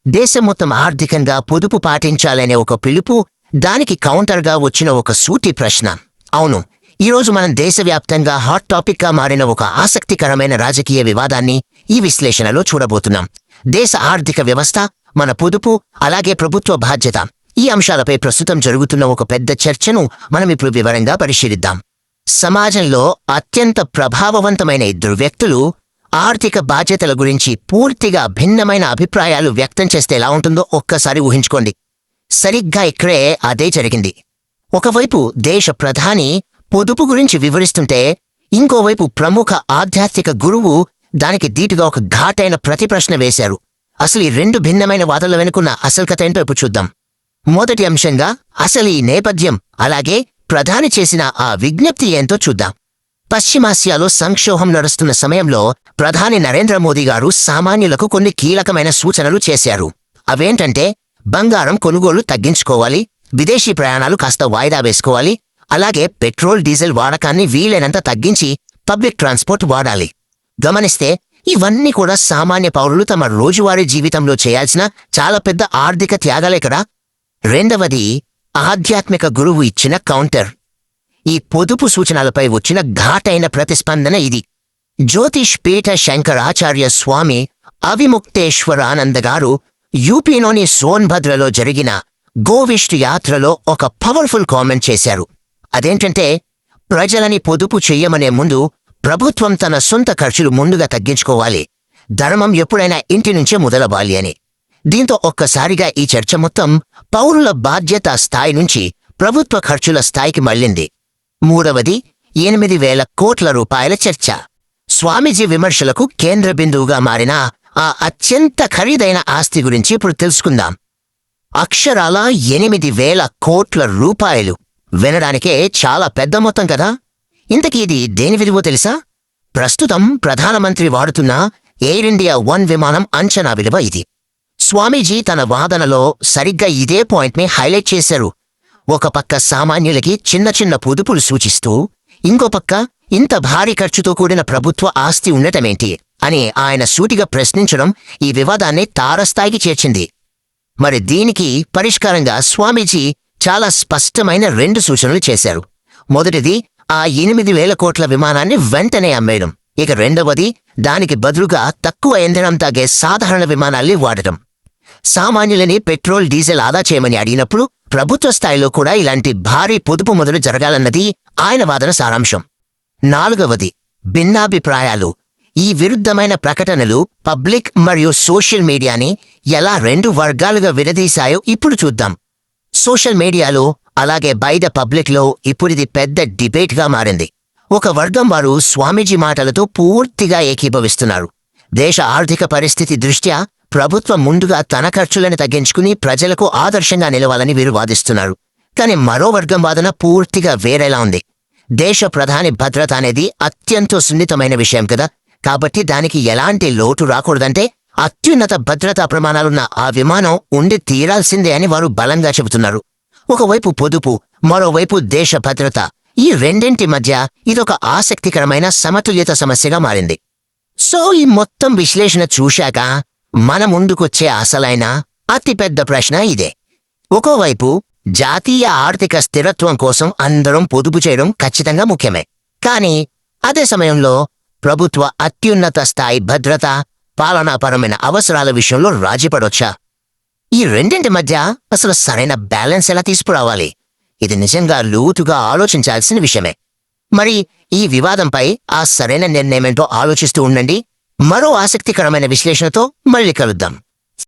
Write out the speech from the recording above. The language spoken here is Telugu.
దేశం మొత్తం ఆర్థికంగా పొదుపు పాటించాలనే ఒక పిలుపు, దానికి కౌంటర్గా వచ్చిన ఒక సూటి ప్రశ్న. అవును, ఈరోజు మనం దేశవ్యాప్తంగా హాట్ టాపిక్గా మారిన ఒక ఆసక్తికరమైన రాజకీయ వివాదాన్ని ఈ విశ్లేషణలో చూడబోతున్నాం. దేశ ఆర్థిక వ్యవస్థ, మన పొదుపు, అలాగే ప్రభుత్వ బాధ్యత, ఈ అంశాలపై ప్రస్తుతం జరుగుతున్న ఒక పెద్ద చర్చను మనమిప్పుడు వివరంగా పరిశీలిద్దాం. సమాజంలో అత్యంత ప్రభావవంతమైన ఇద్దరు వ్యక్తులు ఆర్థిక బాధ్యతల గురించి పూర్తిగా భిన్నమైన అభిప్రాయాలు వ్యక్తం చేస్తే ఎలా ఉంటుందో ఒక్కసారి ఊహించుకోండి. సరిగ్గా ఇక్కడే అదే జరిగింది. ఒకవైపు దేశ ప్రధాని పొదుపు గురించి వివరిస్తుంటే, ఇంకోవైపు ప్రముఖ ఆధ్యాత్మిక గురువు దానికి ధీటుగా ఒక ఘాటైన ప్రతిప్రశ్న వేశారు. అసలు ఈ రెండు భిన్నమైన వాదనల వెనుకున్న అసలు కథ ఏంటో ఇప్పుడు చూద్దాం. మొదటి అంశంగా అసలు ఈ నేపథ్యం, అలాగే ప్రధాని చేసిన ఆ విజ్ఞప్తి ఏంటో చూద్దాం. పశ్చిమాసియాలో సంక్షోభం నడుస్తున్న సమయంలో ప్రధాని నరేంద్ర మోదీ గారు సామాన్యులకు కొన్ని కీలకమైన సూచనలు చేశారు. అవేంటంటే, బంగారం కొనుగోలు తగ్గించుకోవాలి, విదేశీ ప్రయాణాలు కాస్త వాయిదా వేసుకోవాలి, అలాగే పెట్రోల్ డీజిల్ వాడకాన్ని వీలైనంత తగ్గించి పబ్లిక్ ట్రాన్స్పోర్ట్ వాడాలి. గమనిస్తే ఇవన్నీ కూడా సామాన్య పౌరులు తమ రోజువారీ జీవితంలో చేయాల్సిన చాలా పెద్ద ఆర్థిక త్యాగాలే కదా. రెండవది, ఆధ్యాత్మిక గురువు ఇచ్చిన కౌంటర్. ఈ పొదుపు సూచనలపై వచ్చిన ఘాటైన ప్రతిస్పందన ఇది. జ్యోతిష్ పీఠ శంకరాచార్య స్వామి అవిముక్తేశ్వరానంద గారు యూపీలోని సోన్భద్రలో జరిగిన గోవిష్ఠు యాత్రలో ఒక పవర్ఫుల్ కామెంట్ చేశారు. అదేంటంటే, ప్రజలని పొదుపు చెయ్యమనే ముందు ప్రభుత్వం తన సొంత ఖర్చులు ముందుగా తగ్గించుకోవాలి, ధర్మం ఎప్పుడైనా ఇంటి నుంచే మొదలవ్వాలి అని. దీంతో ఒక్కసారిగా ఈ చర్చ మొత్తం పౌరుల బాధ్యత స్థాయి నుంచి ప్రభుత్వ ఖర్చుల స్థాయికి మళ్లింది. మూడవది, 8,000 కోట్ల రూపాయల చర్చ. స్వామీజీ విమర్శలకు కేంద్ర బిందువుగా మారిన ఆ అత్యంత ఖరీదైన ఆస్తి గురించి ఇప్పుడు తెలుసుకుందాం. అక్షరాల 8,000 కోట్ల రూపాయలు. వినడానికే చాలా పెద్ద మొత్తం కదా. ఇంతకీ ఇది దేని విలువో తెలుసా? ప్రస్తుతం ప్రధానమంత్రి వాడుతున్న ఎయిర్ ఇండియా 1 విమానం అంచనా విలువ ఇది. స్వామీజీ తన వాదనలో సరిగ్గా ఇదే పాయింట్ని హైలైట్ చేశారు. ఒక పక్క సామాన్యులకి చిన్న చిన్న పొదుపులు సూచిస్తూ, ఇంకో పక్క ఇంత భారీ ఖర్చుతో కూడిన ప్రభుత్వ ఆస్తి ఉండటమేంటి అని ఆయన సూటిగా ప్రశ్నించడం ఈ వివాదాన్ని తారస్థాయికి చేర్చింది. మరి దీనికి పరిష్కారంగా స్వామీజీ చాలా స్పష్టమైన 2 సూచనలు చేశారు. మొదటిది, ఆ 8,000 కోట్ల విమానాన్ని వెంటనే అమ్మేయడం. ఇక రెండవది, దానికి బదులుగా తక్కువ ఇంధనం తాగే సాధారణ విమానాల్ని వాడటం. సామాన్యులని పెట్రోల్ డీజిల్ ఆదా చేయమని అడిగినప్పుడు ప్రభుత్వ స్థాయిలో కూడా ఇలాంటి భారీ పొదుపు మొదలు జరగాలన్నది ఆయన వాదన సారాంశం. నాలుగవది, భిన్నాభిప్రాయాలు. ఈ విరుద్ధమైన ప్రకటనలు పబ్లిక్ మరియు సోషల్ మీడియాని ఎలా 2 వర్గాలుగా విడదీశాయో ఇప్పుడు చూద్దాం. సోషల్ మీడియాలో, అలాగే బయట పబ్లిక్లో ఇప్పుడిది పెద్ద డిబేట్గా మారింది. ఒక వర్గం వారు స్వామీజీ మాటలతో పూర్తిగా ఏకీభవిస్తున్నారు. దేశ ఆర్థిక పరిస్థితి దృష్ట్యా ప్రభుత్వం ముందుగా తన ఖర్చులను తగ్గించుకుని ప్రజలకు ఆదర్శంగా నిలవాలని వీరు వాదిస్తున్నారు. కానీ మరో వర్గం వాదన పూర్తిగా వేరేలా ఉంది. దేశ ప్రధాని భద్రత అనేది అత్యంత సున్నితమైన విషయం కదా, కాబట్టి దానికి ఎలాంటి లోటు రాకూడదంటే అత్యున్నత భద్రతా ప్రమాణాలున్న ఆ విమానం ఉండి తీరాల్సిందే అని వారు బలంగా చెబుతున్నారు. ఒకవైపు పొదుపు, మరోవైపు దేశ భద్రత, ఈ రెండింటి మధ్య ఇదొక ఆసక్తికరమైన సమతుల్యత సమస్యగా మారింది. సో ఈ మొత్తం విశ్లేషణ చూశాక మన ముందుకొచ్చే అసలైన అతిపెద్ద ప్రశ్న ఇదే. ఒకోవైపు జాతీయ ఆర్థిక స్థిరత్వం కోసం అందరం పొదుపు చేయడం ఖచ్చితంగా ముఖ్యమే. కానీ అదే సమయంలో ప్రభుత్వ అత్యున్నత స్థాయి భద్రత, పాలనాపరమైన అవసరాల విషయంలో రాజీపడొచ్చా? ఈ రెండింటి మధ్య అసలు సరైన బ్యాలెన్స్ ఎలా తీసుకురావాలి? ఇది నిజంగా లోతుగా ఆలోచించాల్సిన విషయమే. మరి ఈ వివాదంపై ఆ సరైన నిర్ణయమేంటో ఆలోచిస్తూ ఉండండి. మరో ఆసక్తికరమైన విశ్లేషణతో మళ్ళీ కలుద్దాం.